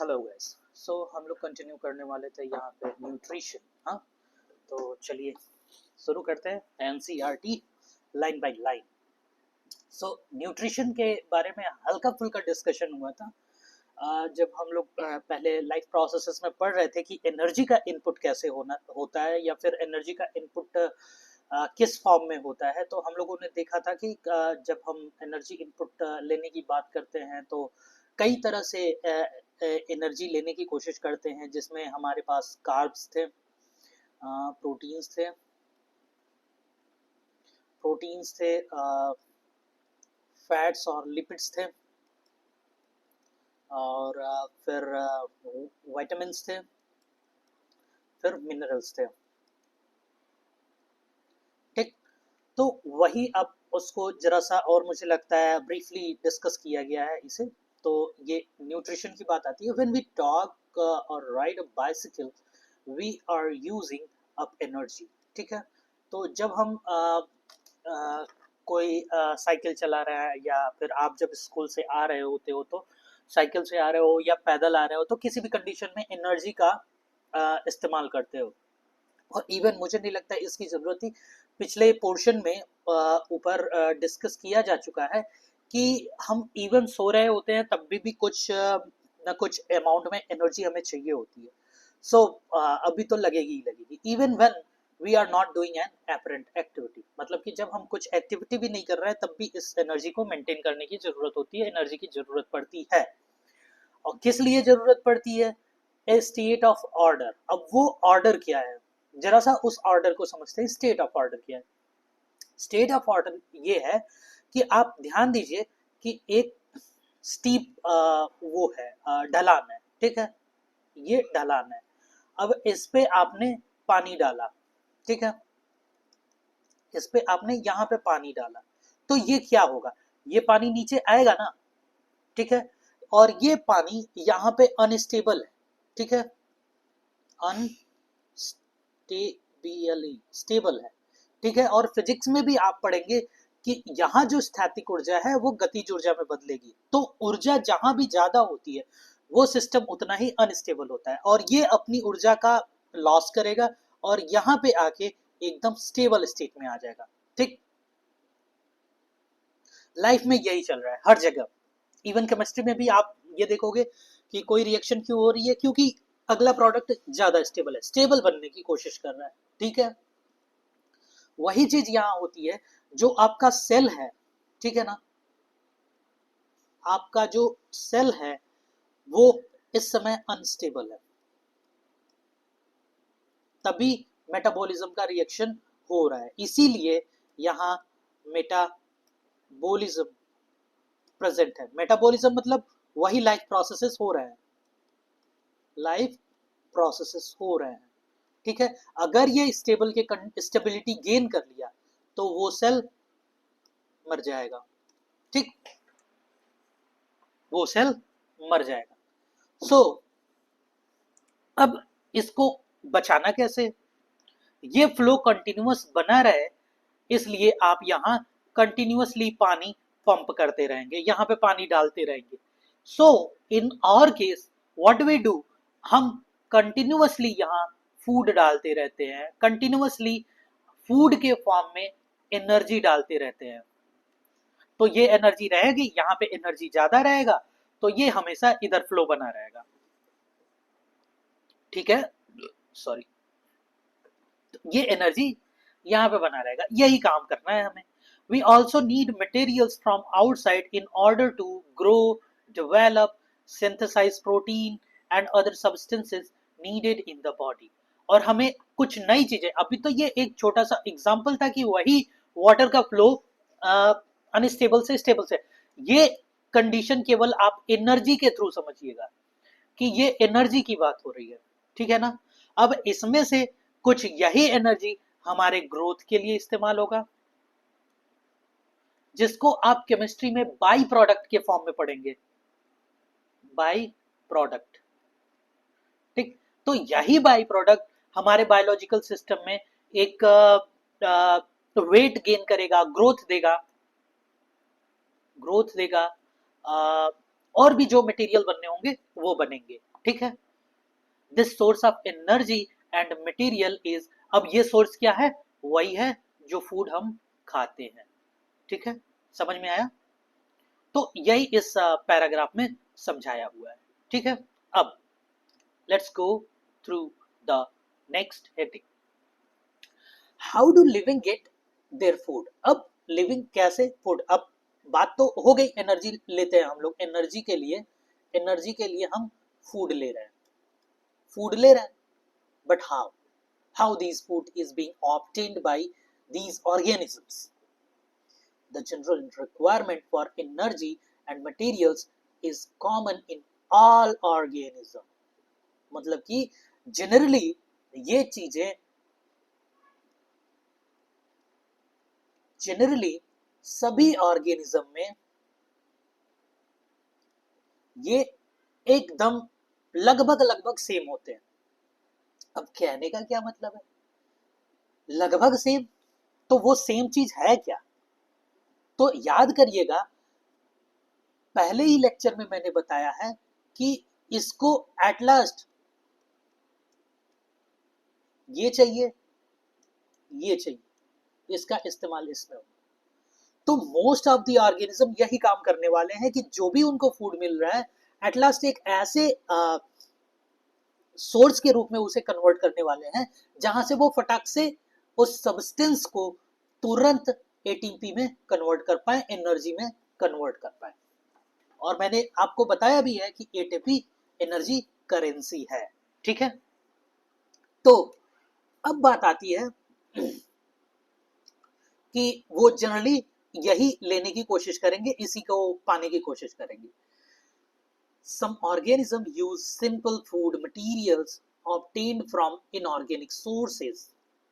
Hello guys. सो हम लोग continue करने वाले थे यहाँ पे न्यूट्रिशन। हाँ, तो चलिए शुरू करते हैं NCERT line by line. So nutrition के बारे में हल्का फुल्का डिस्कशन हुआ था। जब हम लोग पहले लाइफ प्रोसेसेस में पढ़ रहे थे कि एनर्जी का इनपुट कैसे होना होता है या फिर एनर्जी का इनपुट किस फॉर्म में होता है, तो हम लोगों ने देखा था कि जब हम एनर्जी इनपुट लेने की बात करते हैं तो कई तरह से एनर्जी लेने की कोशिश करते हैं, जिसमें हमारे पास कार्ब्स थे, प्रोटीन्स थे, फैट्स और लिपिड्स थे, और फिर विटामिन्स थे, फिर मिनरल्स थे। ठीक, तो वही अब उसको जरा सा और मुझे लगता है ब्रीफली डिस्कस किया गया है इसे। तो ये न्यूट्रिशन की बात आती है। When we talk or ride a bicycle we are using up energy. ठीक है, तो जब हम कोई साइकिल चला रहा है या फिर आप जब स्कूल से आ रहे होते हो तो साइकिल से आ रहे हो या पैदल आ रहे हो तो किसी भी कंडीशन में एनर्जी का इस्तेमाल करते हो। और इवन मुझे नहीं लगता इसकी ज़रूरत थी, पिछले पोर्शन में ऊपर डिस्कस किया जा चुका है कि हम इवन सो रहे होते हैं तब भी कुछ न कुछ अमाउंट में एनर्जी हमें चाहिए होती है। सो अभी तो लगेगी ही लगेगी, even when we are not doing an apparent activity. मतलब कि जब हम कुछ एक्टिविटी भी नहीं कर रहे हैं तब भी इस एनर्जी को मेंटेन करने की ज़रूरत होती है, एनर्जी की ज़रूरत पड़ती है। और किस लिए ज़रूरत पड़ती है? ए स्टेट ऑफ ऑर्डर। अब वो ऑर्डर क्या है, जरा सा उस ऑर्डर को समझते हैं। स्टेट ऑफ ऑर्डर क्या है? स्टेट ऑफ ऑर्डर ये है कि आप ध्यान दीजिए कि एक स्टीप वो है, ढलान है। ठीक है, ये ढलान है। अब इस पे आपने पानी डाला। ठीक है, इस पे आपने यहाँ पे पानी डाला तो ये क्या होगा? ये पानी नीचे आएगा ना। ठीक है, और ये पानी यहाँ पे अनस्टेबल है। ठीक है, स्टेबल है। ठीक है, और फिजिक्स में भी आप पढ़ेंगे कि यहाँ जो स्थैतिक ऊर्जा है वो गतिज ऊर्जा में बदलेगी। तो ऊर्जा जहां भी ज्यादा होती है वो सिस्टम उतना ही अनस्टेबल होता है, और ये अपनी ऊर्जा का लॉस करेगा और यहाँ पे आके एकदम स्टेबल स्टेट में आ जाएगा। ठीक, लाइफ में यही चल रहा है हर जगह। इवन केमिस्ट्री में भी आप ये देखोगे कि कोई रिएक्शन क्यों हो रही है, क्योंकि अगला प्रोडक्ट ज्यादा स्टेबल है, स्टेबल बनने की कोशिश कर रहा है। ठीक है, वही चीज यहां होती है। जो आपका सेल है, ठीक है ना, आपका जो सेल है वो इस समय अनस्टेबल है, तभी मेटाबॉलिज्म का रिएक्शन हो रहा है। इसीलिए यहाँ मेटाबॉलिज्म प्रेजेंट है। मेटाबॉलिज्म मतलब वही लाइफ प्रोसेसेस हो रहे हैं, लाइफ प्रोसेसेस हो रहे हैं। ठीक है, अगर ये स्टेबल के स्टेबिलिटी गेन कर लिया तो वो सेल मर जाएगा। ठीक, वो सेल मर जाएगा। सो अब इसको बचाना कैसे? ये फ्लो कंटिन्यूअस बना रहे, इसलिए आप यहाँ कंटिन्यूअसली पानी पंप करते रहेंगे, यहाँ पे पानी डालते रहेंगे। So in our case what we do, हम कंटिन्यूअसली यहाँ फूड डालते रहते हैं, कंटिन्यूअसली फूड के फॉर्म में एनर्जी डालते रहते हैं। तो ये एनर्जी रहेगी, यहाँ पे एनर्जी ज्यादा रहेगा तो ये हमेशा इधर फ्लो बना रहेगा। ठीक है, सॉरी, ये एनर्जी यहाँ पे बना रहेगा, यही काम करना है हमें। We also need materials from outside in order to grow, develop, synthesise protein and other substances needed in the body. और हमें कुछ नई चीजें, अभी तो ये एक छोटा सा एग्जांपल था कि वही वाटर का फ्लो अनस्टेबल से स्टेबल से, ये कंडीशन केवल आप एनर्जी के थ्रू समझिएगा कि ये एनर्जी की बात हो रही है। ठीक है ना, अब इसमें से कुछ यही एनर्जी हमारे ग्रोथ के लिए इस्तेमाल होगा, जिसको आप केमिस्ट्री में बाई प्रोडक्ट के फॉर्म में पढ़ेंगे, बाई प्रोडक्ट। ठीक, तो यही बाई प्रोडक्ट हमारे बायोलॉजिकल सिस्टम में एक वेट गेन करेगा, ग्रोथ देगा, और भी जो मटेरियल बनने होंगे वो बनेंगे, ठीक है। This source of energy and material is, अब ये सोर्स क्या है, वही है जो फूड हम खाते हैं, ठीक है, समझ में आया। तो यही इस पैराग्राफ में समझाया हुआ है, ठीक है। अब let's go through the next heading, how do living get their food. अब लिविंग कैसे फूड, अब बात तो हो गई एनर्जी लेते हैं हम लोग, एनर्जी के लिए हम फूड ले रहे हैं, फूड ले रहे हैं, but how this food is being obtained by these organisms. The general requirement for energy and materials is common in all organisms. मतलब कि जनरली ये चीजें जनरली सभी ऑर्गेनिज्म में ये एकदम लगभग लगभग सेम होते हैं। अब कहने का क्या मतलब है लगभग सेम, तो वो सेम चीज है क्या, तो याद करिएगा पहले ही लेक्चर में मैंने बताया है कि इसको एट लास्ट ये चाहिए, ये चाहिए, इसका इस्तेमाल इसमें होगा। तो मोस्ट ऑफ द ऑर्गेनिज्म यही काम करने वाले हैं कि जो भी उनको फूड मिल रहा है एट लास्ट एक ऐसे सोर्स के रूप में उसे कन्वर्ट करने वाले हैं जहां से वो फटाक से उस सब्सटेंस को तुरंत एटीपी में कन्वर्ट कर पाए, एनर्जी में कन्वर्ट कर पाए। और मैंने आपको बताया भी है कि एटीपी एनर्जी करेंसी है, ठीक है। तो अब बात आती है कि वो जनरली यही लेने की कोशिश करेंगे, इसी को पाने की कोशिश करेंगे। Some organisms use simple food materials obtained from inorganic sources,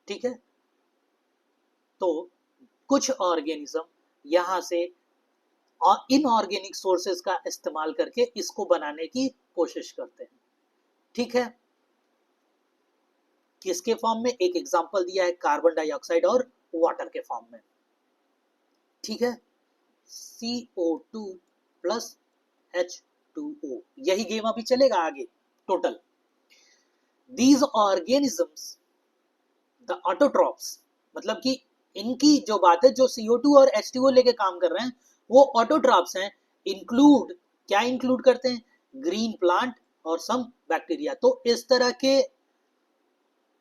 ठीक है। तो कुछ ऑर्गेनिज्म यहां से इनऑर्गेनिक सोर्सेज का इस्तेमाल करके इसको बनाने की कोशिश करते हैं, ठीक है। किसके फॉर्म में, एक एग्जांपल दिया है कार्बन डाइऑक्साइड और वाटर के फॉर्म में, ठीक है। CO2 प्लस H2O, यही गेम अभी चलेगा आगे total. These organisms, the autotrophs, मतलब कि इनकी जो बात है, जो CO2 और H2O लेके काम कर रहे हैं वो ऑटोट्रॉप्स हैं। इंक्लूड, क्या इंक्लूड करते हैं, ग्रीन प्लांट और सम बैक्टीरिया। तो इस तरह के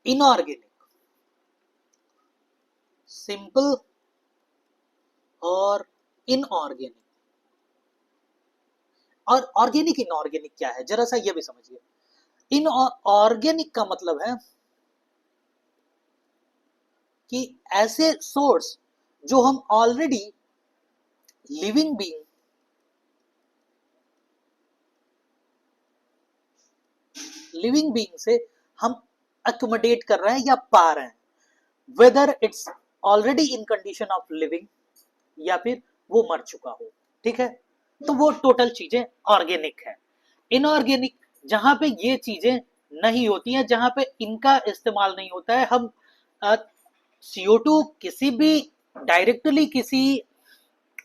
इनऑर्गेनिक, सिंपल और इनऑर्गेनिक, और ऑर्गेनिक इनऑर्गेनिक क्या है जरा सा ये भी समझिए। इनऑर्गेनिक का मतलब है कि ऐसे सोर्स जो हम ऑलरेडी लिविंग बीइंग से हम अकोमोडेट कर रहे हैं या पा रहे हैं, whether it's already in condition of living या फिर वो मर चुका हो, ठीक है। तो वो टोटल चीजें ऑर्गेनिक है। इनऑर्गेनिक जहां पे ये चीजें नहीं होती हैं, जहां पे इनका इस्तेमाल नहीं होता है, हम CO2 किसी भी डायरेक्टली किसी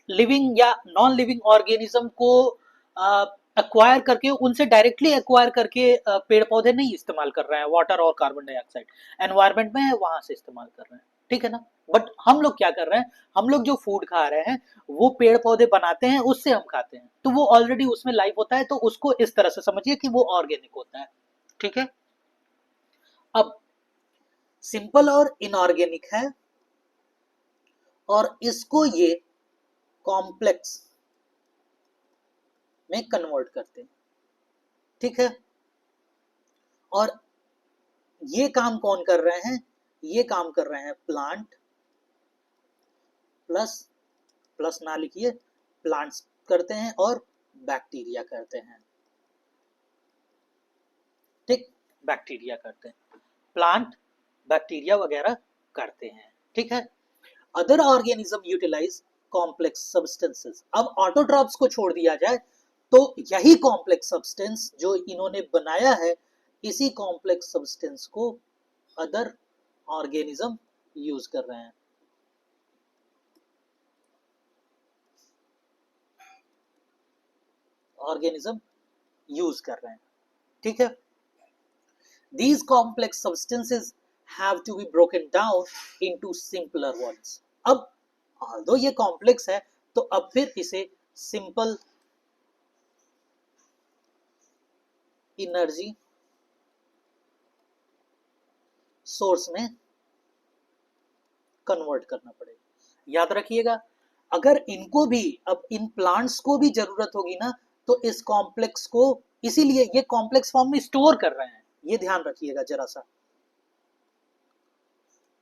लिविंग या नॉन लिविंग ऑर्गेनिज्म को एक्वायर करके, उनसे डायरेक्टली एक्वायर करके पेड़ पौधे नहीं इस्तेमाल कर रहे हैं, वाटर और कार्बन डाइऑक्साइड एनवायरमेंट में है वहां से इस्तेमाल कर रहे हैं, ठीक है ना। बट हम लोग क्या कर रहे हैं, हम लोग जो फूड खा रहे हैं वो पेड़ पौधे बनाते हैं, उससे हम खाते हैं, तो वो ऑलरेडी उसमें लाइफ होता है, तो उसको इस तरह से समझिए कि वो ऑर्गेनिक होता है, ठीक है। अब सिंपल और इनऑर्गेनिक है और इसको ये कॉम्प्लेक्स में कन्वर्ट करते हैं, ठीक है। और ये काम कौन कर रहे हैं, ये काम कर रहे हैं प्लांट, प्लस प्लस ना लिखिए, प्लांट्स करते हैं और बैक्टीरिया करते हैं, ठीक। बैक्टीरिया करते हैं, प्लांट बैक्टीरिया वगैरह करते हैं, ठीक है। Other organism utilise complex substances. अब ऑटोट्रॉप्स को छोड़ दिया जाए तो यही कॉम्प्लेक्स सब्सटेंस जो इन्होंने बनाया है, इसी कॉम्प्लेक्स सब्सटेंस को अदर ऑर्गेनिज्म यूज कर रहे हैं। ऑर्गेनिज्म यूज कर रहे हैं, ठीक है। These complex substances have to be broken down into simpler ones. अब although ये कॉम्प्लेक्स है तो अब फिर इसे सिंपल एनर्जी सोर्स में कन्वर्ट करना पड़ेगा। याद रखिएगा, अगर इनको भी, अब इन प्लांट्स को भी जरूरत होगी ना, तो इस कॉम्प्लेक्स को, इसीलिए ये कॉम्प्लेक्स फॉर्म में स्टोर कर रहे हैं, ये ध्यान रखिएगा जरा सा।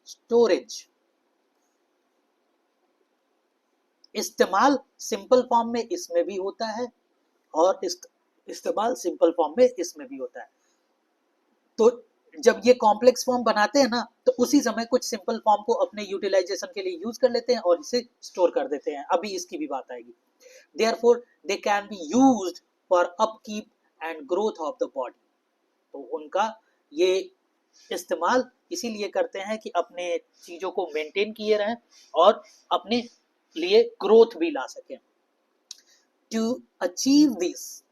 स्टोरेज, इस्तेमाल सिंपल फॉर्म में इसमें भी होता है और इस्तेमाल सिंपल फॉर्म में इसमें भी होता है। तो जब ये कॉम्प्लेक्स फॉर्म बनाते हैं ना, तो उसी समय कुछ सिंपल फॉर्म को अपने यूटिलाइजेशन के लिए यूज कर लेते हैं और इसे स्टोर कर देते हैं। अभी इसकी भी बात आएगी। Therefore they can be used for upkeep and growth of the body. तो उनका ये इस्तेमाल इसीलिए करते हैं कि अपने चीजों को मेंटेन किए रहें और अपने लिए ग्रोथ भी ला सकें। To achieve this,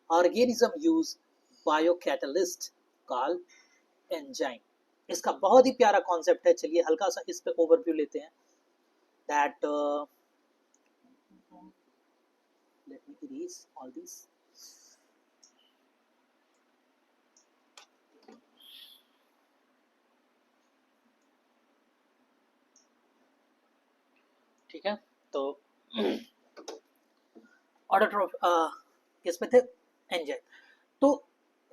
organism use biocatalyst called enzyme. इसका बहुत ही प्यारा कॉन्सेप्ट है, चलिए हल्का सा इस पे ओवरव्यू लेते हैं। That let me erase all this. ठीक है, तो ऑटोट्रॉफ किस पे थे, एंजाइम। तो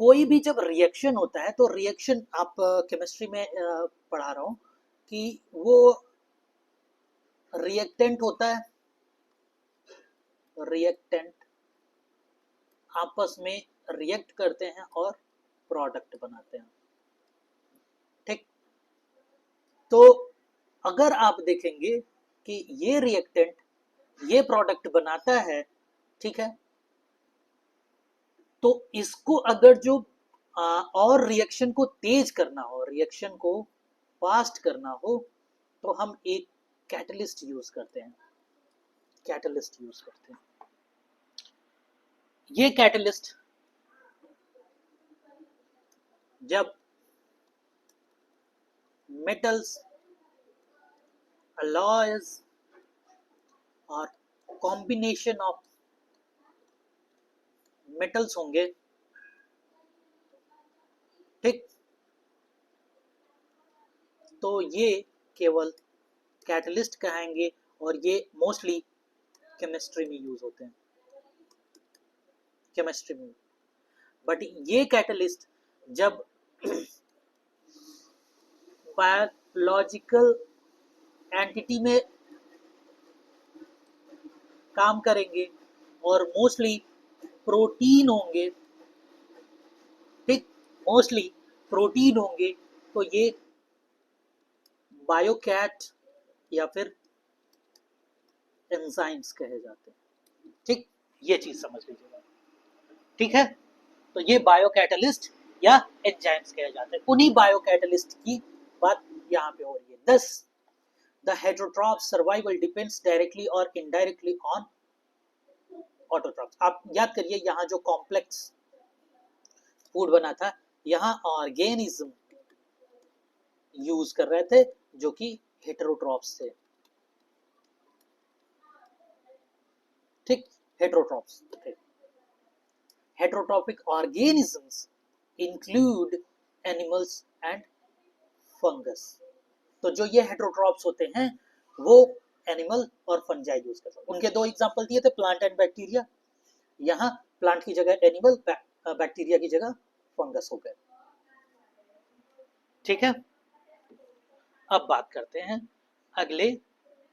कोई भी जब रिएक्शन होता है, तो रिएक्शन आप केमिस्ट्री में पढ़ा रहा हूं कि वो रिएक्टेंट होता है, रिएक्टेंट आपस में रिएक्ट करते हैं और प्रोडक्ट बनाते हैं, ठीक। तो अगर आप देखेंगे कि ये रिएक्टेंट ये प्रोडक्ट बनाता है, ठीक है, तो इसको अगर जो और रिएक्शन को तेज करना हो, रिएक्शन को फास्ट करना हो, तो हम एक कैटलिस्ट यूज करते हैं, कैटलिस्ट यूज करते हैं। ये कैटलिस्ट जब मेटल्स, अलॉयज और कॉम्बिनेशन ऑफ मेटल्स होंगे, ठीक, तो ये केवल कैटलिस्ट कहेंगे और ये मोस्टली केमिस्ट्री में यूज होते हैं, केमिस्ट्री में। बट ये कैटलिस्ट जब बायोलॉजिकल एंटिटी में काम करेंगे और मोस्टली प्रोटीन होंगे, ठीक, मोस्टली प्रोटीन होंगे, तो ये बायोकैट या फिर एंजाइम्स कहे जाते हैं, ठीक। ये चीज समझ लीजिएगा, ठीक है। तो ये बायोकैटलिस्ट या एंजाइम्स कहे जाते हैं। उन्हीं बायोकैटलिस्ट की बात यहाँ पे हो रही है। दस the heterotroph survival depends directly और इनडायरेक्टली ऑन ऑटोट्रॉफ्स। आप याद करिए, यहाँ जो कॉम्प्लेक्स फूड बना था, यहाँ ऑर्गेनिज्म यूज कर रहे थे जो कि हेटेरोट्रॉफ्स थे, ठीक, हेटेरोट्रॉफ्स थे। Heterotrophic organisms include animals and fungus. तो जो ये हेटेरोट्रॉप्स होते हैं वो एनिमल और फंजाई यूज करते हैं। उनके दो एग्जांपल दिए थे, प्लांट एंड बैक्टीरिया। यहाँ प्लांट की जगह एनिमल, बैक्टीरिया की जगह फंगस हो गए, ठीक है। अब बात करते हैं अगले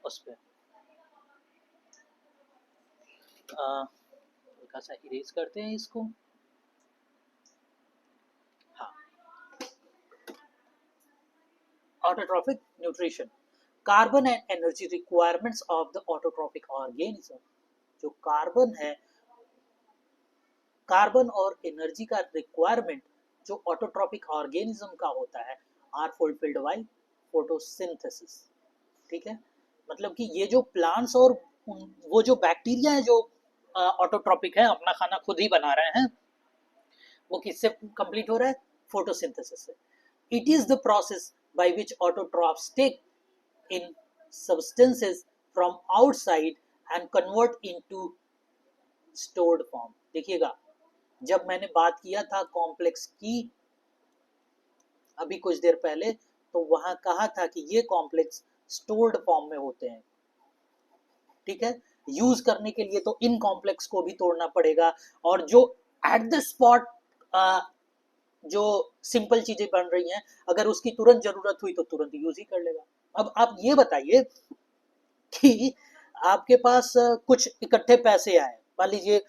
उस पर, हल्का सा इरेज करते हैं इसको। हाँ, autotrophic nutrition, carbon and energy requirements of the autotrophic organism. जो कार्बन है, कार्बन और एनर्जी का रिक्वायरमेंट जो ऑटोट्रॉपिक ऑर्गेनिज्म का होता है, आर फुलफिल्ड बाय फोटोसिंथेसिस, ठीक है। मतलब कि ये जो प्लांट्स और वो जो बैक्टीरिया है जो ऑटोट्रॉपिक है, अपना खाना खुद ही बना रहे हैं, वो किससे कंप्लीट हो रहा है? फोटोसिंथेसिस से। It is the process by which autotrophs take in substances from outside and convert into stored form. देखिएगा, जब मैंने बात किया था कॉम्प्लेक्स की अभी कुछ देर पहले, तो वहां कहा था कि ये कॉम्प्लेक्स स्टोर्ड फॉर्म में होते हैं, ठीक है। यूज करने के लिए तो इन कॉम्प्लेक्स को भी तोड़ना पड़ेगा, और जो एट द स्पॉट जो सिंपल चीजें बन रही हैं, अगर उसकी तुरंत जरूरत हुई तो तुरंत यूज ही कर लेगा। अब आप ये बताइए कि आपके पास कुछ इकट्ठे पैसे आए, मान लीजिए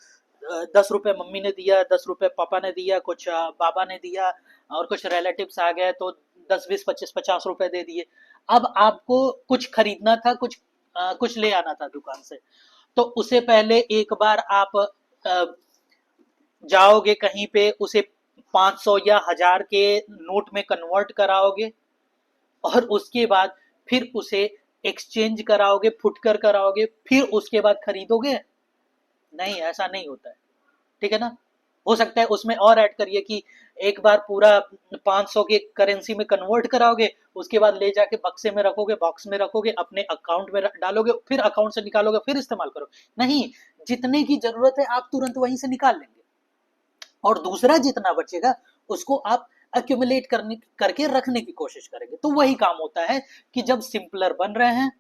10 रुपए मम्मी ने दिया, 10 रुपए पापा ने दिया, कुछ बाबा ने दिया, और कुछ रिलेटिव्स आ गए तो 10, 20, 25, 50 रुपए दे दिए। अब आपको कुछ खरीदना था, कुछ ले आना था दुकान से, तो उसे पहले एक बार आप जाओगे कहीं पे, उसे 500 या 1000 के नोट में कन्वर्ट कराओगे, और उसके बाद फिर उसे एक्सचेंज कराओगे, फुटकर कराओगे, फिर उसके बाद खरीदोगे? नहीं, ऐसा नहीं होता है, ठीक है ना। हो सकता है उसमें और ऐड करिए कि एक बार पूरा 500 के करेंसी में कन्वर्ट कराओगे, उसके बाद ले जाके बक्से में रखोगे, बॉक्स में रखोगे, अपने अकाउंट में डालोगे, फिर अकाउंट से निकालोगे, फिर इस्तेमाल करोगे। नहीं, जितने की जरूरत है आप तुरंत वहीं से निकाल लेंगे, और दूसरा जितना बचेगा उसको आप एक्यूमुलेट करके रखने की कोशिश करेंगे। तो वही काम होता है कि जब सिंपलर बन रहे हैं,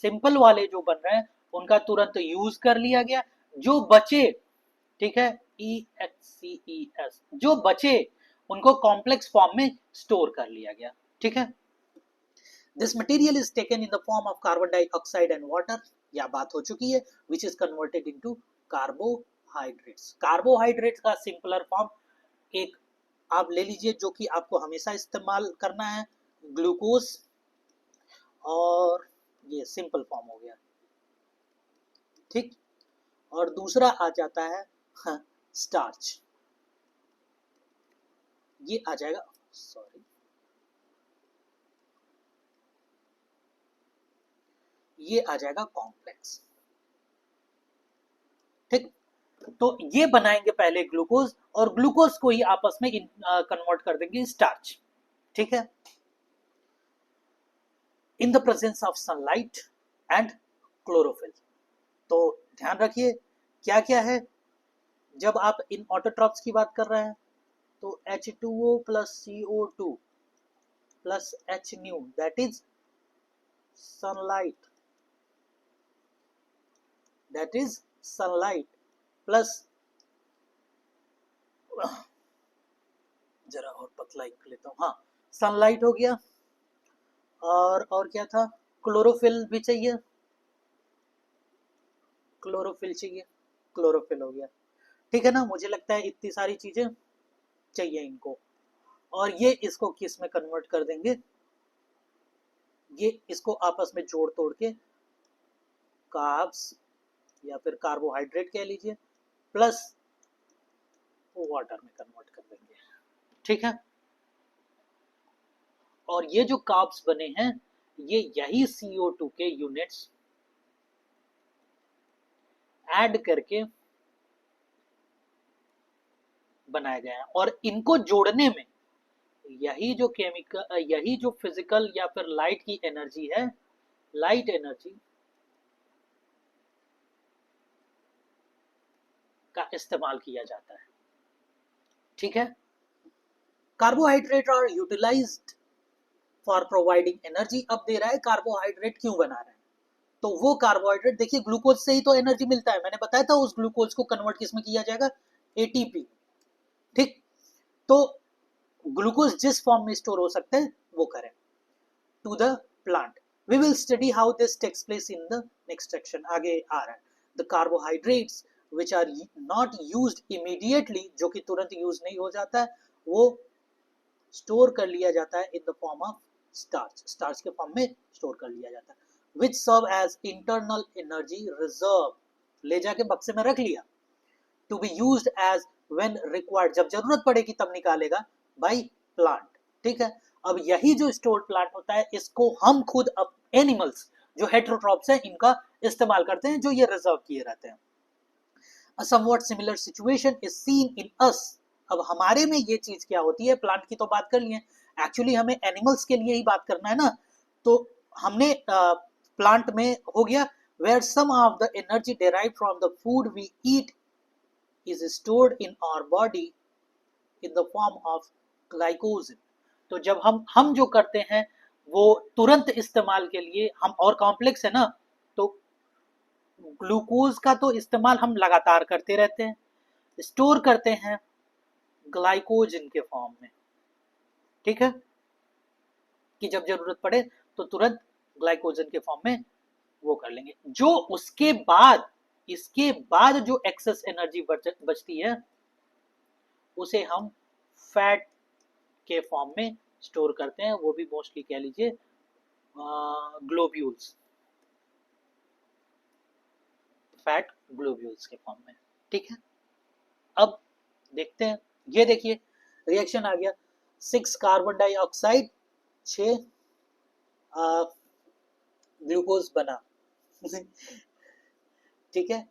सिंपल वाले जो बन रहे हैं उनका तुरंत यूज कर लिया गया, जो बचे, ठीक है, EXCES, जो बचे उनको कॉम्प्लेक्स फॉर्म में स्टोर कर लिया गया, ठीक है। This material is taken in the form of carbon dioxide and water, यह बात हो चुकी है, which is converted into carbohydrates. Carbohydrates का सिंपलर फॉर्म एक आप ले लीजिए, जो कि आपको हमेशा इस्तेमाल करना है, ग्लूकोज, और ये सिंपल फॉर्म हो गया, ठीक। और दूसरा आ जाता है स्टार्च, ये आ जाएगा, सॉरी, ये आ जाएगा कॉम्प्लेक्स, ठीक। तो ये बनाएंगे पहले ग्लूकोज, और ग्लूकोज को ही आपस में कन्वर्ट कर देंगे स्टार्च, ठीक है, in the presence of sunlight and chlorophyll. तो ध्यान रखिए क्या क्या है, जब आप इन ऑटोट्रॉप्स की बात कर रहे हैं तो H2O plus CO2 plus H new, that is sunlight, that is sunlight plus, जरा और पतला लिख लेता हूं, हाँ, सनलाइट हो गया, और क्या था, क्लोरोफिल भी चाहिए, क्लोरोफिल चाहिए, क्लोरोफिल हो गया, ठीक है ना। मुझे लगता है इतनी सारी चीजें चाहिए इनको, और ये इसको किस में कन्वर्ट कर देंगे, ये इसको आपस में जोड़ तोड़ के कार्ब्स या फिर कार्बोहाइड्रेट कह लीजिए, प्लस वाटर में कन्वर्ट कर देंगे, ठीक है। और ये जो कार्ब्स बने हैं, ये यही CO2 के यूनिट्स ऐड करके बनाए गए हैं, और इनको जोड़ने में यही जो केमिकल, यही जो फिजिकल या फिर लाइट की एनर्जी है, लाइट एनर्जी का इस्तेमाल किया जाता है, ठीक है। Carbohydrate are utilised for providing energy. अब दे रहा है कार्बोहाइड्रेट क्यों बना रहे हैं, तो वो कार्बोहाइड्रेट देखिए, ग्लूकोज से ही तो एनर्जी मिलता है, मैंने बताया था, उस ग्लूकोज को कन्वर्ट किस में किया जाएगा, ATP, ठीक। तो ग्लूकोज जिस फॉर्म में स्टोर हो सकते हैं वो करें to the plant. We will study how this takes place in the next section, आगे आ रहा है। The carbohydrates which are not used immediately, जो कि तुरंत यूज नहीं हो जाता है, वो स्टोर कर लिया जाता है in the form of starch, starch के फॉर्म में स्टोर कर लिया जाता है, which serve as internal energy reserve, ले जाके बक्से में रख लिया, to be used as when required, जब जरूरत पड़ेगी तब निकालेगा, बाय प्लांट, ठीक है। अब यही जो स्टोर्ड प्लांट होता है, इसको हम खुद एनिमल्स जो हेटेरोट्रॉप्स हैं, इनका इस्तेमाल करते हैं जो ये रिजर्व किए रहते हैं। A somewhat similar situation is seen in us। अब हमारे में ये चीज क्या होती है, प्लांट की तो बात कर लिए, एक्चुअली हमें एनिमल्स के लिए ही बात करना है ना, तो हमने प्लांट में हो गया where some of the energy derived from the food we eat is stored in our body in the form of glycogen। तो जब हम जो करते हैं वो तुरंत इस्तेमाल के लिए, हम और कॉम्प्लेक्स है ना, तो ग्लूकोज का तो इस्तेमाल हम लगातार करते रहते हैं, स्टोर करते हैं ग्लाइकोजन के फॉर्म में, ठीक है, कि जब जरूरत पड़े तो तुरंत ग्लाइकोजन के फॉर्म में वो कर लेंगे। जो उसके बाद, इसके बाद जो एक्सेस एनर्जी बचती है उसे हम फैट के फॉर्म में स्टोर करते हैं, वो भी मोस्टली कह लीजिए ग्लोब्यूल्स, फैट ग्लोब्यूल्स के फॉर्म में, ठीक है। अब देखते हैं, ये देखिए रिएक्शन आ गया, 6 कार्बन डाइऑक्साइड 6 ग्लूकोज बना ठीक है,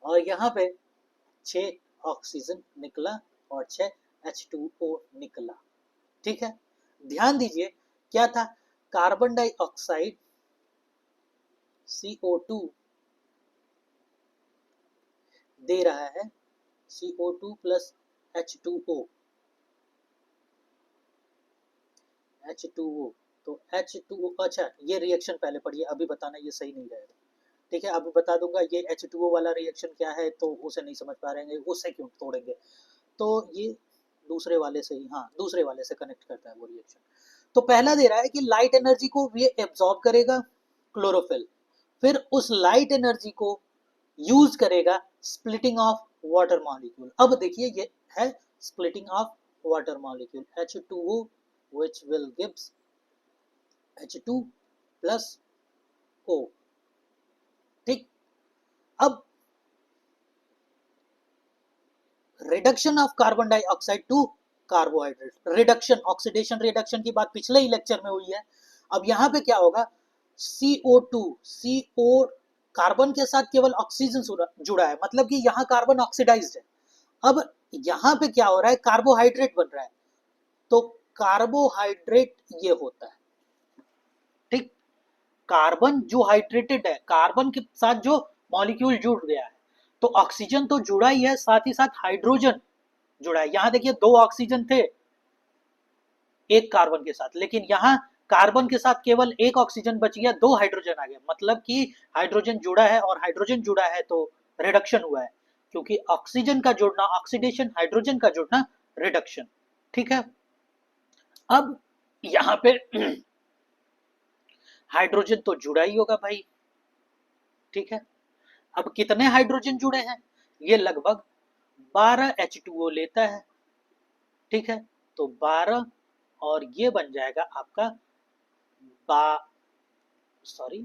और यहाँ पे 6 ऑक्सीजन निकला और 6 H2O निकला, ठीक है। ध्यान दीजिए क्या था, कार्बन डाइऑक्साइड CO2 दे रहा है, CO2 प्लस H2O, H2O, तो H2O, अच्छा ये रिएक्शन पहले पढ़िए, अभी बताना ये सही नहीं रहेगा, ठीक है, अभी बता दूंगा ये H2O वाला रिएक्शन क्या है, तो उसे नहीं समझ पा रहे हैं, उससे क्यों तोड़ेंगे, तो ये दूसरे वाले से ही, हाँ दूसरे वाले से कनेक्ट करता है वो रिएक्शन। तो पहला दे रहा है कि लाइट एनर्जी को ये एब्जॉर्ब करेगा क्लोरोफिल, फिर उस लाइट एनर्जी को यूज करेगा स्प्लिटिंग ऑफ वाटर मॉलिक्यूल। अब देखिए ये है splitting of water molecule, H2O which will gives H2 plus O, ठीक। अब reduction of carbon dioxide to carbohydrate, reduction, oxidation reduction की बात पिछले ही लेक्चर में हुई है। अब यहाँ पे क्या होगा, CO2, CO कार्बन के साथ केवल ऑक्सीजन जुड़ा है, मतलब कि यहाँ कार्बन ऑक्सीडाइज्ड है। अब यहाँ पे क्या हो रहा है, कार्बोहाइड्रेट बन रहा है, तो कार्बोहाइड्रेट ये होता है, ठीक। कार्बन जो हाइड्रेटेड है, कार्बन के साथ जो मॉलिक्यूल जुड़ गया है, तो ऑक्सीजन तो जुड़ा ही है, साथ ही साथ हाइड्रोजन जुड़ा है। यहां देखिए 2 ऑक्सीजन थे एक कार्बन के साथ, लेकिन यहाँ कार्बन के साथ केवल 1 ऑक्सीजन बच गया, 2 हाइड्रोजन आ गया, मतलब कि हाइड्रोजन जुड़ा है, और हाइड्रोजन जुड़ा है तो रिडक्शन हुआ है, क्योंकि ऑक्सीजन का जुड़ना ऑक्सीडेशन, हाइड्रोजन का जुड़ना रिडक्शन, ठीक है। अब यहाँ पे हाइड्रोजन तो जुड़ा ही होगा भाई, ठीक है। अब कितने हाइड्रोजन जुड़े हैं, ये लगभग 12 H2O लेता है, ठीक है, तो 12, और ये बन जाएगा आपका सॉरी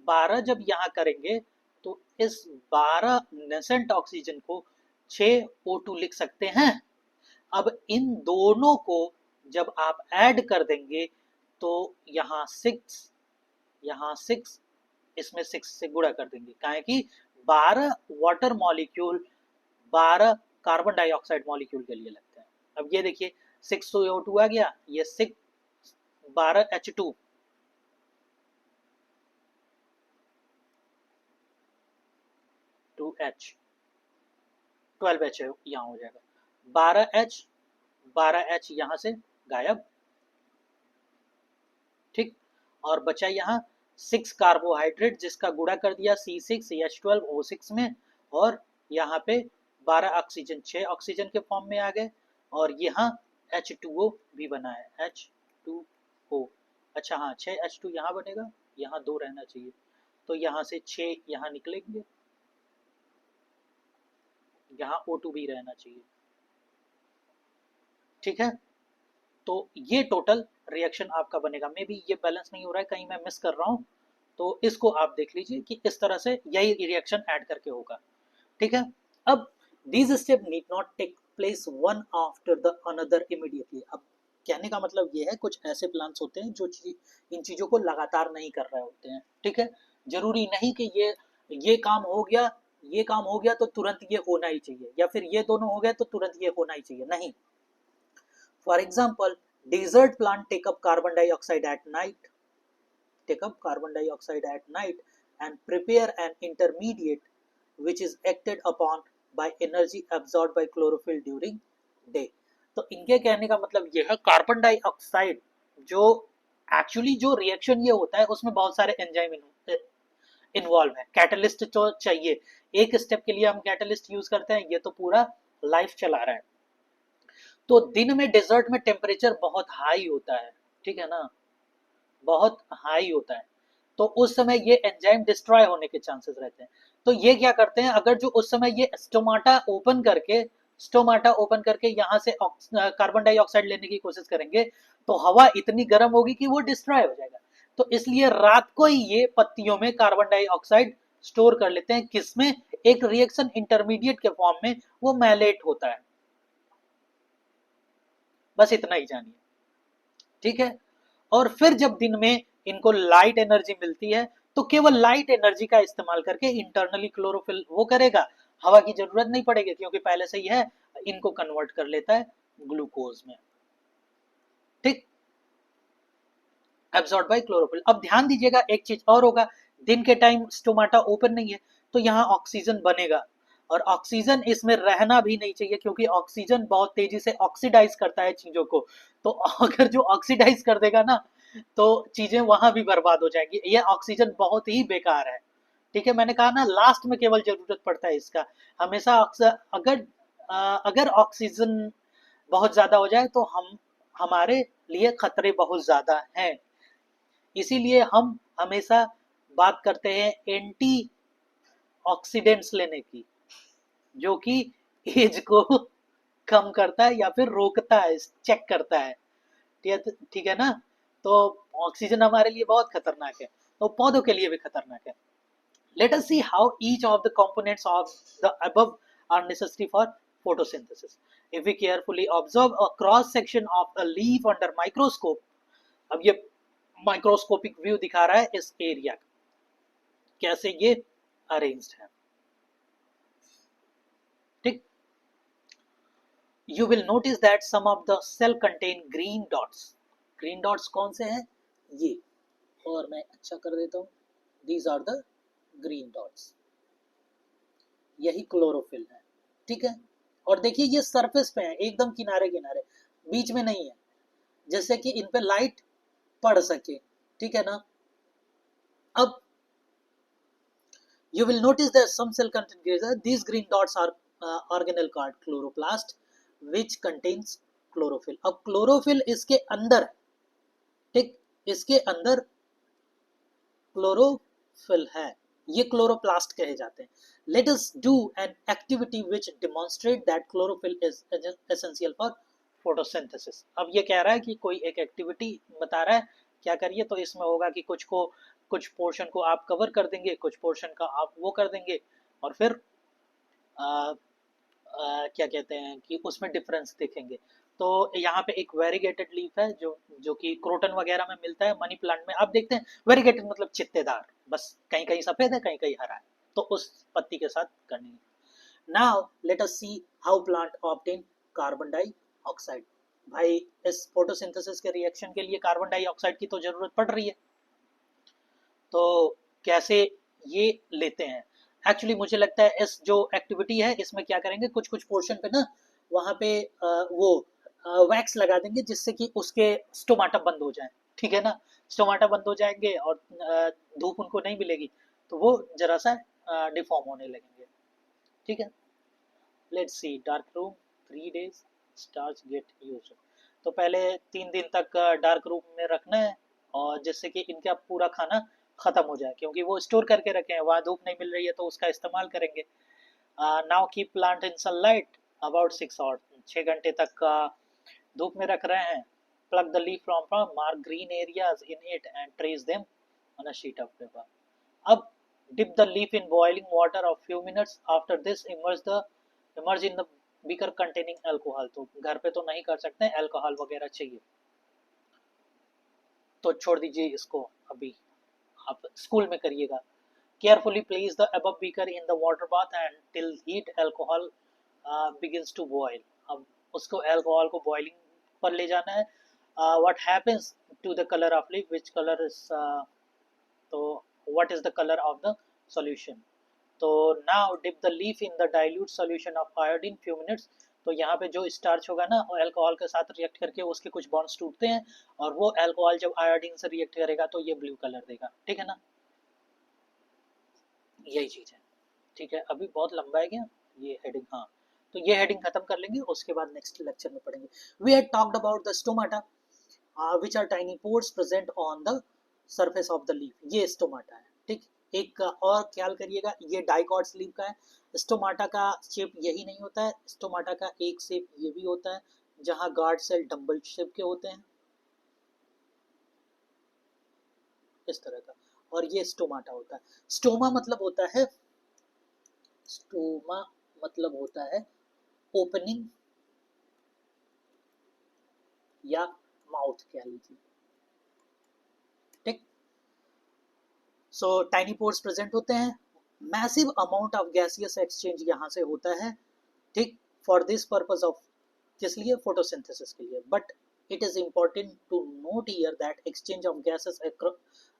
12 जब यहां करेंगे तो इस 12 नेसेंट ऑक्सीजन को 6 O2 लिख सकते हैं। अब इन दोनों को जब आप ऐड कर देंगे तो यहाँ 6 इसमें 6 से गुणा कर देंगे, काहे कि 12 water molecule 12 carbon dioxide molecule के लिए लगते हैं। अब ये देखिए 6 CO2 आ गया, ये 6 12 H2, टू H 12H यहाँ हो जाएगा, 12H यहाँ से गायब, ठीक। और बचा यहाँ 6 कार्बोहाइड्रेट जिसका गुणा कर दिया C6H12O6 में, और यहाँ पे 12 ऑक्सीजन, 6 ऑक्सीजन के फॉर्म में आ गए, और यहाँ H2O भी बना है, H2O, अच्छा हाँ 6 H2 यहाँ बनेगा, यहाँ 2 रहना चाहिए, तो यहाँ से 6 यहाँ निकलेंगे, यहाँ O2 भी रहना चाहिए, ठीक है। तो ये टोटल रिएक्शन आपका बनेगा, मे बी ये बैलेंस नहीं हो रहा है, कहीं मैं मिस कर रहा हूँ, तो इसको आप देख लीजिए कि इस तरह से यही रिएक्शन ऐड करके होगा, ठीक है। अब these step need not take place one after the another immediately। अब कहने का मतलब ये है, कुछ ऐसे प्लांट्स होते हैं जो इन चीजों को लगातार नहीं कर रहे होते हैं, ठीक है। जरूरी नहीं कि ये काम हो गया, ये काम हो गया तो तुरंत ये होना ही चाहिए, या फिर ये दोनों हो गए तो तुरंत ये होना ही चाहिए, नहीं। For example, desert plant take up carbon dioxide at night, and prepare an intermediate which is acted upon by energy absorbed by chlorophyll during day। तो इनके कहने का मतलब ये है, कार्बन डाइऑक्साइड जो एक्चुअली जो रिएक्शन ये होता है उसमें बहुत सारे एंजाइम इन्वॉल्व है, कैटलिस्ट तो चाहिए, एक स्टेप के लिए हम कैटलिस्ट यूज करते हैं, ये तो पूरा लाइफ चला रहा है। तो दिन में डेजर्ट में टेम्परेचर बहुत हाई होता है, ठीक है ना, बहुत हाई होता है, तो उस समय ये एंजाइम डिस्ट्रॉय होने के चांसेस रहते हैं। तो ये क्या करते हैं, अगर जो उस समय ये स्टोमाटा ओपन करके यहाँ से कार्बन डाइऑक्साइड लेने की कोशिश करेंगे, तो हवा इतनी गर्म होगी कि वो डिस्ट्रॉय हो जाएगा। तो इसलिए रात को ही ये पत्तियों में कार्बन डाइऑक्साइड स्टोर कर लेते हैं, किसमें, एक रिएक्शन इंटरमीडिएट के फॉर्म में, वो मैलेट होता है। बस इतना ही जानिए, ठीक है। और फिर जब दिन में इनको लाइट एनर्जी मिलती है, तो केवल लाइट एनर्जी का इस्तेमाल करके इंटरनली क्लोरोफिल वो करेगा, हवा की जरूरत नहीं पड़ेगी क्योंकि पहले से ही है, इनको कन्वर्ट कर लेता है ग्लूकोज में, ठीक, एब्सॉर्ब बाय क्लोरोफिल। अब ध्यान दीजिएगा, एक चीज और होगा, दिन के टाइम स्टोमाटा ओपन नहीं है, तो यहाँ ऑक्सीजन बनेगा, और ऑक्सीजन इसमें रहना भी नहीं चाहिए क्योंकि ऑक्सीजन बहुत तेजी से ऑक्सीडाइज करता है चीजों को। तो अगर जो ऑक्सीडाइज कर देगा ना, तो चीजें वहां भी बर्बाद हो जाएंगी, ये ऑक्सीजन बहुत ही बेकार है, ठीक है। मैंने कहा ना, लास्ट में केवल जरूरत पड़ता है इसका, हमेशा अगर अगर ऑक्सीजन बहुत ज्यादा हो जाए तो हमारे लिए खतरे बहुत ज्यादा हैं, इसीलिए हम हमेशा बात करते हैं एंटी ऑक्सीडेंट्स लेने की, जो कि एज को कम करता है या फिर रोकता है, चेक करता है, ठीक है ना। तो ऑक्सीजन हमारे लिए बहुत खतरनाक है, तो पौधों के लिए भी खतरनाक है। Let us see how each of the components of the above are necessary for photosynthesis. If we carefully observe a cross section of a leaf under microscope, अब ये माइक्रोस्कोपिक व्यू दिखा रहा है इस एरिया, कैसे ये अरेंज्ड है, ठीक। You will notice that some of the cell contain green dots. Green dots कौन से हैं, ये, और मैं अच्छा कर देता हूँ, these are the green dots, यही क्लोरोफिल है, ठीक है। और देखिए ये सरफेस पे है, एकदम किनारे किनारे, बीच में नहीं है, जैसे कि इन पे लाइट पड़ सके, ठीक है ना। अब you will notice that some cell contain these green dots are organelle called chloroplast which contains chlorophyll। अब क्लोरोफिल इसके अंदर, ठीक, इसके अंदर क्लोरोफिल है, ये क्लोरोप्लास्ट कहे जाते हैं। Let us do an activity which demonstrate that chlorophyll is essential for photosynthesis. अब ये कह रहा है कि कोई एक एक्टिविटी बता रहा है, क्या करिए, तो इसमें होगा कि कुछ पोर्शन को आप कवर कर देंगे, कुछ पोर्शन का आप वो कर देंगे, और फिर क्या कहते हैं कि उसमें डिफरेंस देखेंगे। तो यहाँ पे एक वेरीगेटेड लीफ है जो कि क्रोटन वगैरह में मिलता है, मनी प्लांट में आप देखते हैं वेरीगेटेड मतलब चित्तेदार, बस कहीं कहीं सफेद है कहीं कहीं हरा है, तो उस पत्ती के साथ करनी है। Now let us see how plant obtain carbon dioxide. भाई इस फोटोसिंथेसिस के रिएक्शन के लिए कार्बन डाइऑक्साइड की तो जरूरत पड़ रही है, तो कैसे ये लेते हैं। एक्चुअली मुझे लगता है इस जो एक्टिविटी है इसमें क्या करेंगे, कुछ कुछ पोर्शन पे ना वहाँ पे वो वैक्स लगा देंगे जिससे कि उसके स्टोमाटा बंद हो जाए, ठीक है ना, स्टोमाटा बंद हो जाएंगे और धूप उनको नहीं मिलेगी, तो वो जरा सा डिफॉर्म होने लगेंगे, ठीक है। Let's see dark room 3 days starch get use. तो पहले 3 दिन तक डार्क रूम में रखना है, और जिससे कि इनका पूरा खाना खत्म हो जाए, क्योंकि वो स्टोर करके रखे हैं, वहाँ धूप नहीं मिल रही है तो उसका इस्तेमाल करेंगे। Now keep plant in sunlight about 6 hours, 6 घंटे तक धूप में रख रहे हैं। Plug the leaf from mark green areas in it and trace them on a sheet of paper. अब dip the leaf in boiling water of few minutes, after this immerse in the beaker containing alcohol, तो घर पे तो नहीं कर सकते, alcohol वगैरह चाहिए, तो छोड़ दीजिए इसको, अभी आप स्कूल में करिएगा। Carefully place the above beaker in the water bath and till heat alcohol begins to boil. अब उसको अल्कोहल को बॉइलिंग पर ले जाना है। What happens to the colour of leaf, which colour is, तो what is the colour of the solution, तो now dip the leaf in the dilute solution of iodine few minutes. तो यहाँ पे जो स्टार्च होगा ना, अल्कोहल के साथ रिएक्ट करके उसके कुछ बॉन्ड्स टूटते हैं, और वो अल्कोहल जब आयोडीन से रिएक्ट करेगा तो ये ब्लू कलर देगा, ठीक है ना, यही चीज है। ठीक है, अभी बहुत लंबा है क्या ये हेडिंग, हाँ, तो ये हेडिंग खत्म कर लेंगे, उसके बाद नेक्स्ट लेक्चर में पढ़ेंगे। We had talked about the stomata which are tiny pores present on the surface of the leaf, ये स्टोमाटा है, ठीक। एक और ख्याल करिएगा, ये डाइकॉट लीफ का है। स्टोमाटा का शेप यही नहीं होता है, स्टोमाटा का एक शेप ये भी होता है, जहां गार्ड सेल डम्बल शेप के होते हैं, इस तरह का, और ये स्टोमाटा होता है। स्टोमा मतलब होता है, स्टोमा मतलब होता है ओपनिंग या माउथ कह लीजिए, ठीक। सो टाइनी पोर्स प्रेजेंट होते हैं, massive amount of gaseous exchange यहाँ से होता है, ठीक, फॉर दिस पर्पस ऑफ, किस लिए, फोटोसिंथेसिस के लिए। But it is important to note here that exchange of gases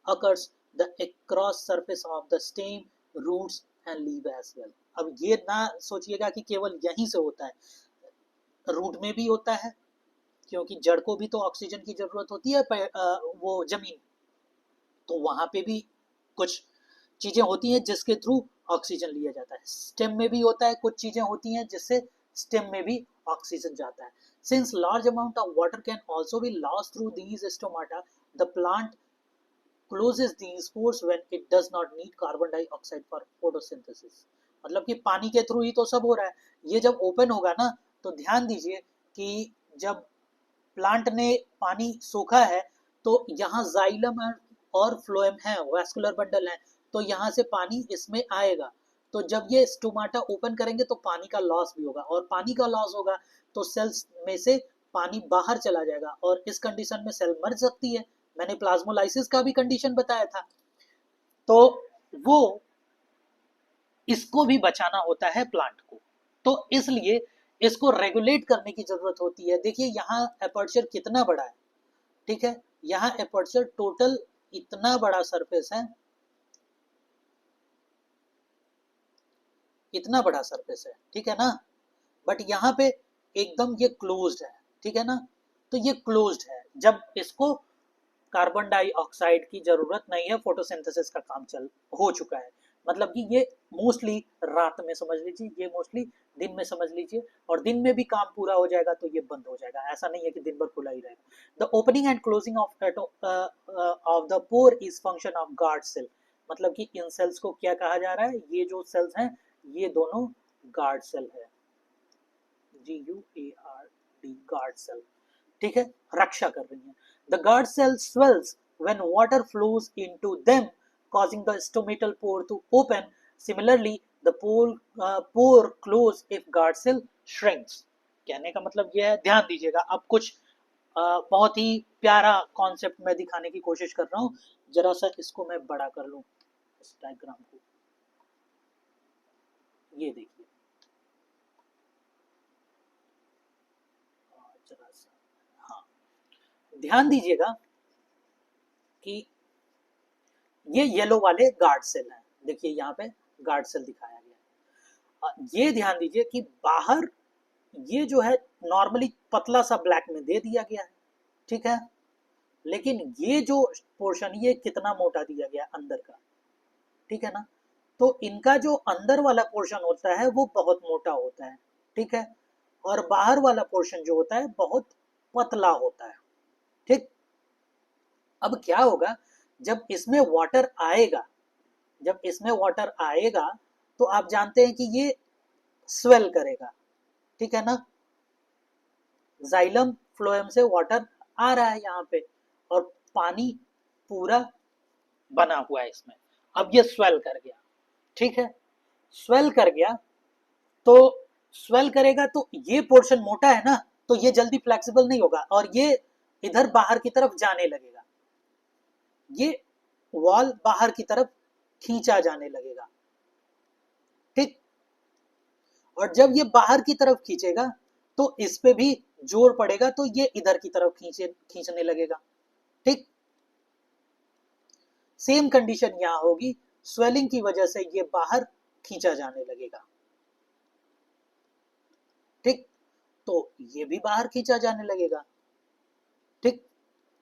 occurs the across surface of the stem, roots and leaf as well। अब ये ना सोचिएगा कि केवल यहीं से होता है, रूट में भी होता है, क्योंकि जड़ को भी तो ऑक्सीजन की जरूरत होती है, वो जमीन, तो वहां पे भी कुछ चीजें होती हैं जिसके थ्रू ऑक्सीजन लिया जाता है। स्टेम में भी होता है, कुछ चीजें होती हैं जिससे स्टेम में भी ऑक्सीजन जाता है। Since large amount of water can also be lost through these stomata, the plant closes these pores when it does not need carbon dioxide for photosynthesis। मतलब कि पानी के थ्रू ही तो सब हो रहा है, ये जब ओपन होगा ना, तो ध्यान दीजिए कि जब प्लांट ने पानी सोखा है, तो यहाँ जाइलम और फ्लोएम है, वैस्कुलर बंडल है, तो यहाँ से पानी इसमें आएगा, तो जब ये स्टोमाटा ओपन करेंगे तो पानी का लॉस भी होगा, और पानी का लॉस होगा तो सेल्स में से पानी बाहर चला जाएगा, और इस कंडीशन में सेल मर सकती है। मैंने प्लाज्मोलाइसिस का भी कंडीशन बताया था, तो वो इसको भी बचाना होता है प्लांट को, तो इसलिए इसको रेगुलेट करने की जरूरत होती है। देखिए यहाँ एपर्चर कितना बड़ा है, ठीक है, यहाँ एपर्चर टोटल इतना बड़ा सरफेस है, इतना बड़ा सरफेस है, ठीक है ना, बट यहाँ पे एकदम ये क्लोज्ड है, ठीक है ना, तो ये क्लोज्ड है, जब इसको कार्बन डाइऑक्साइड की जरूरत नहीं है, फोटोसिंथेसिस का काम चल हो चुका है, मतलब कि ये मोस्टली रात में समझ लीजिए, ये मोस्टली दिन में समझ लीजिए, और दिन में भी काम पूरा हो जाएगा तो ये बंद हो जाएगा, ऐसा नहीं है कि दिन भर खुला ही रहेगा। The opening and closing of the pore is function of guard cell, मतलब कि इन सेल्स को क्या कहा जा रहा है, ये जो सेल्स हैं ये दोनों गार्ड सेल है, GUARD, गार्ड सेल, ठीक है, रक्षा कर रही है। The guard cell swells when water flows into them, causing the stomatal pore to open. Similarly, the pore close if guard cell shrinks। कहने का मतलब यह है, ध्यान दीजिएगा, अब कुछ बहुत ही प्यारा कॉन्सेप्ट मैं दिखाने की कोशिश कर रहा हूँ, जरा सा इसको मैं बड़ा कर लूँ, इस डायग्राम को, ये देखिए, जरा सा, हाँ, ध्यान दीजिएगा कि ये येलो वाले गार्ड सेल हैं, देखिए यहाँ पे गार्ड सेल दिखाया गया है। ये ध्यान दीजिए कि बाहर ये जो है नॉर्मली पतला सा ब्लैक में दे दिया गया है, ठीक है, लेकिन ये जो पोर्शन ये कितना मोटा दिया गया अंदर का, ठीक है ना, तो इनका जो अंदर वाला पोर्शन होता है वो बहुत मोटा होता है, ठीक है, और बाहर वाला पोर्शन जो होता है बहुत पतला होता है, ठीक। अब क्या होगा, जब इसमें वाटर आएगा, जब इसमें वाटर आएगा तो आप जानते हैं कि ये स्वेल करेगा, ठीक है ना, जाइलम फ्लोएम से वाटर आ रहा है यहाँ पे, और पानी पूरा बना हुआ है इसमें, अब ये स्वेल कर गया, ठीक है, स्वेल कर गया, तो स्वेल करेगा तो ये पोर्शन मोटा है ना, तो ये जल्दी फ्लेक्सिबल नहीं होगा और ये इधर बाहर की तरफ जाने लगेगा, ये वॉल बाहर की तरफ खींचा जाने लगेगा, ठीक। और जब ये बाहर की तरफ खींचेगा तो इस पे भी जोर पड़ेगा, तो ये इधर की तरफ खींचने लगेगा, ठीक। सेम कंडीशन यहां होगी, स्वेलिंग की वजह से ये बाहर खींचा जाने लगेगा, ठीक। तो ये भी बाहर खींचा जाने लगेगा, ठीक।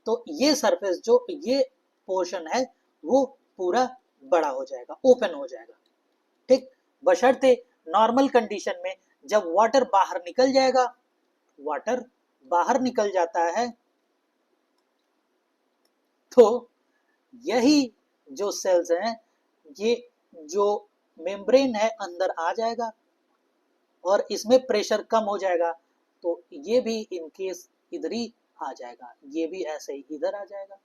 तो ये सरफेस जो ये पोर्शन है वो पूरा बड़ा हो जाएगा, ओपन हो जाएगा, ठीक। बशर्ते नॉर्मल कंडीशन में जब वाटर बाहर निकल जाएगा, वाटर बाहर निकल जाता है तो यही जो सेल्स हैं, ये जो मेम्ब्रेन है अंदर आ जाएगा और इसमें प्रेशर कम हो जाएगा, तो ये भी इन केस इधर ही आ जाएगा, ये भी ऐसे ही इधर आ जाएगा,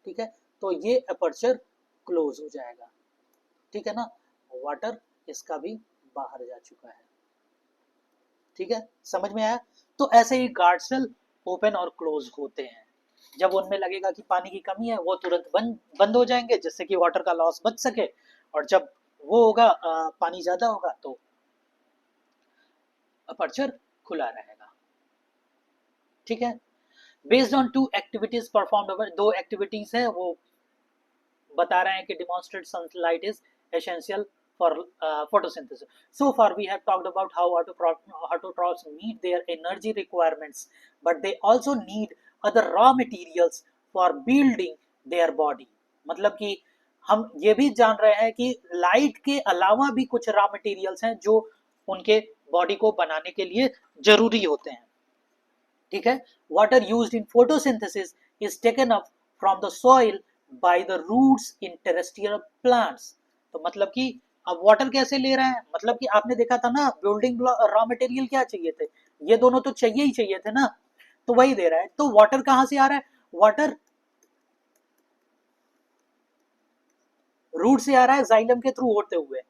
ठीक है। तो ये अपर्चर क्लोज हो जाएगा, ठीक है ना, वाटर इसका भी बाहर जा चुका है, ठीक है, समझ में आया। तो ऐसे ही गार्ड सेल ओपन और क्लोज होते हैं, जब उनमें लगेगा कि पानी की कमी है वो तुरंत बंद हो जाएंगे जिससे कि वाटर का लॉस बच सके, और जब वो होगा पानी ज्यादा होगा तो अपर्चर खुला रहेगा, ठीक है। Based on two activities performed over, दो एक्टिविटीज है वो बता रहे हैं कि demonstrate sunlight is essential for photosynthesis. So far we have talked about how autotrophs meet their energy requirements, but they also need other raw materials for building their body. मतलब कि हम ये भी जान रहे हैं कि लाइट के अलावा भी कुछ रॉ मटेरियल्स हैं जो उनके बॉडी को बनाने के लिए जरूरी होते हैं, ठीक है। Water used in photosynthesis is taken up from the soil by the roots in terrestrial plants. तो मतलब कि अब वाटर कैसे ले रहा है, मतलब कि आपने देखा था ना बिल्डिंग रॉ मटेरियल क्या चाहिए थे, ये दोनों तो चाहिए ही चाहिए थे ना, तो वही दे रहा है। तो वाटर कहां से आ रहा है, वाटर रूट से आ रहा है जाइलम के थ्रू होते हुए,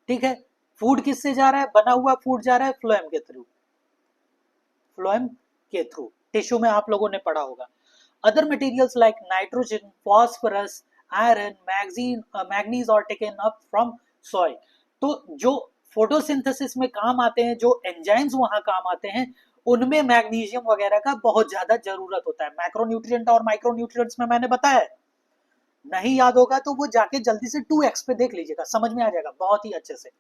ठीक है। फूड किससे जा रहा है, बना हुआ फूड जा रहा है फ्लोएम के थ्रू, फ्लोएम के थ्रू, टिश्यू में आप लोगों ने पढ़ा होगा। Other materials like nitrogen, phosphorus, iron, manganese are taken up from soil. तो जो फोटोसिंथेसिस में काम आते हैं, जो एंजाइम्स वहां काम आते हैं, उनमें मैग्नीशियम वगैरह का बहुत ज्यादा जरूरत होता है। मैक्रोन्यूट्रिएंट और माइक्रोन्यूट्रिएंट्स में मैंने बताया, नहीं याद होगा तो वो जाके जल्दी से 2x पे देख लीजिएगा, समझ में आ जाएगा बहुत ही अच्छे से।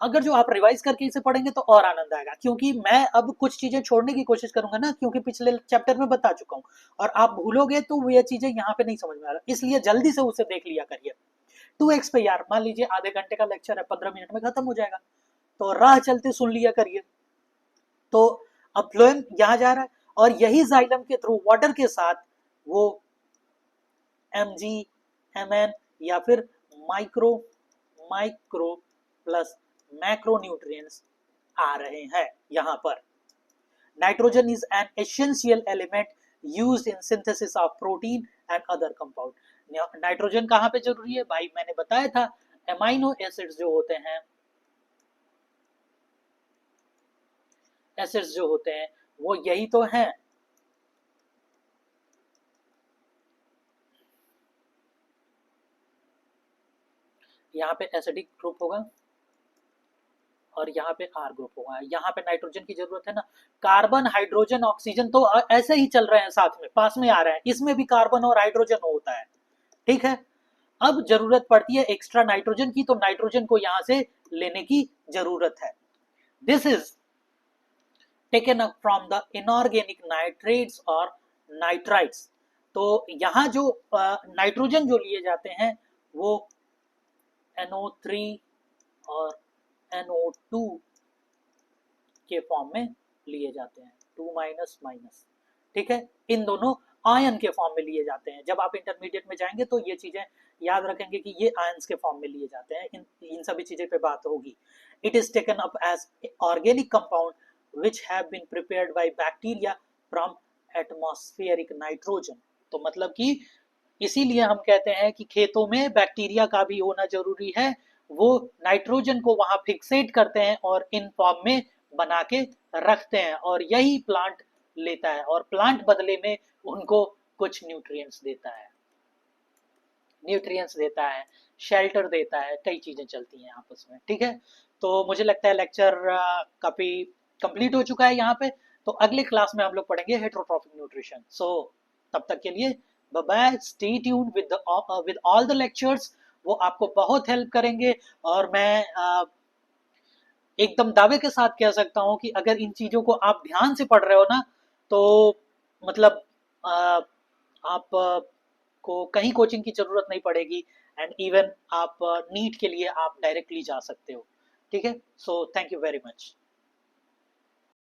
अगर जो आप रिवाइज करके इसे पढ़ेंगे तो और आनंद आएगा, क्योंकि मैं अब कुछ चीजें छोड़ने की कोशिश करूंगा ना, क्योंकि पिछले चैप्टर में बता चुका हूं और आप भूलोगे तो वो ये चीजें यहाँ पे नहीं समझ में आ रहा, इसलिए जल्दी से उसे देख लिया करिए। 2x पे यार मान लीजिए आधे घंटे का लेक्चर है, 15 मिनट में खत्म हो जाएगा, तो राह चलते सुन लिया करिए। तो अब फ्लोएम यहाँ जा रहा है और यही जाइलम के थ्रू वाटर के साथ वो Mg, Mn या फिर माइक्रो प्लस मैक्रोन्यूट्रिएंट्स आ रहे हैं यहाँ पर। Nitrogen is an essential element used in synthesis of protein and other compound. Nitrogen कहाँ पे जरूरी है भाई, मैंने बताया था एमाइनो एसिड्स जो होते हैं, एसिड्स जो होते हैं वो यही तो हैं, यहाँ पे एसिडिक ग्रुप होगा और यहाँ पे R ग्रुप होगा, यहाँ पे नाइट्रोजन की जरूरत है ना, कार्बन हाइड्रोजन ऑक्सीजन तो ऐसे ही चल रहे हैं साथ में, पास में आ रहे हैं, इसमें भी कार्बन और हाइड्रोजन होता है, ठीक है। अब जरूरत पड़ती है एक्स्ट्रा नाइट्रोजन की, तो नाइट्रोजन को यहां से लेने की जरूरत है। This is taken up from the inorganic nitrates और नाइट्राइट्स। तो यहाँ जो नाइट्रोजन जो लिए जाते हैं वो NO3 और NO2 के फॉर्म में लिए जाते हैं, 2 ठीक है। इन दोनों आयन के फॉर्म में लिए जाते हैं, जब आप इंटरमीडिएट में जाएंगे तो ये चीजें याद रखेंगे कि ये आयंस के फॉर्म में लिए जाते हैं, इन सभी चीजें पे बात होगी। It is taken up as organic compound which have been prepared by bacteria from atmospheric nitrogen. तो मतलब कि इसीलिए हम कहते हैं कि खेतों में बैक्टीरिया का भी होना जरूरी है, वो नाइट्रोजन को वहां फिक्सेट करते हैं और इन फॉर्म में बना के रखते हैं और यही प्लांट लेता है और प्लांट बदले में उनको कुछ न्यूट्रिएंट्स देता है, न्यूट्रिएंट्स देता है, शेल्टर देता है, कई चीजें चलती हैं आपस में। ठीक है, तो मुझे लगता है लेक्चर काफी कंप्लीट हो चुका है यहाँ पे। तो अगले क्लास में हम लोग पढ़ेंगे हेटरोट्रॉफिक न्यूट्रिशन। सो तब तक के लिए bye bye, stay tuned with all the lectures, वो आपको बहुत हेल्प करेंगे। और मैं एकदम दावे के साथ कह सकता हूँ कि अगर इन चीजों को आप ध्यान से पढ़ रहे हो ना, तो मतलब अ, आप को कहीं कोचिंग की जरूरत नहीं पड़ेगी, एंड इवन आप नीट के लिए आप डायरेक्टली जा सकते हो। ठीक है, so thank you very much.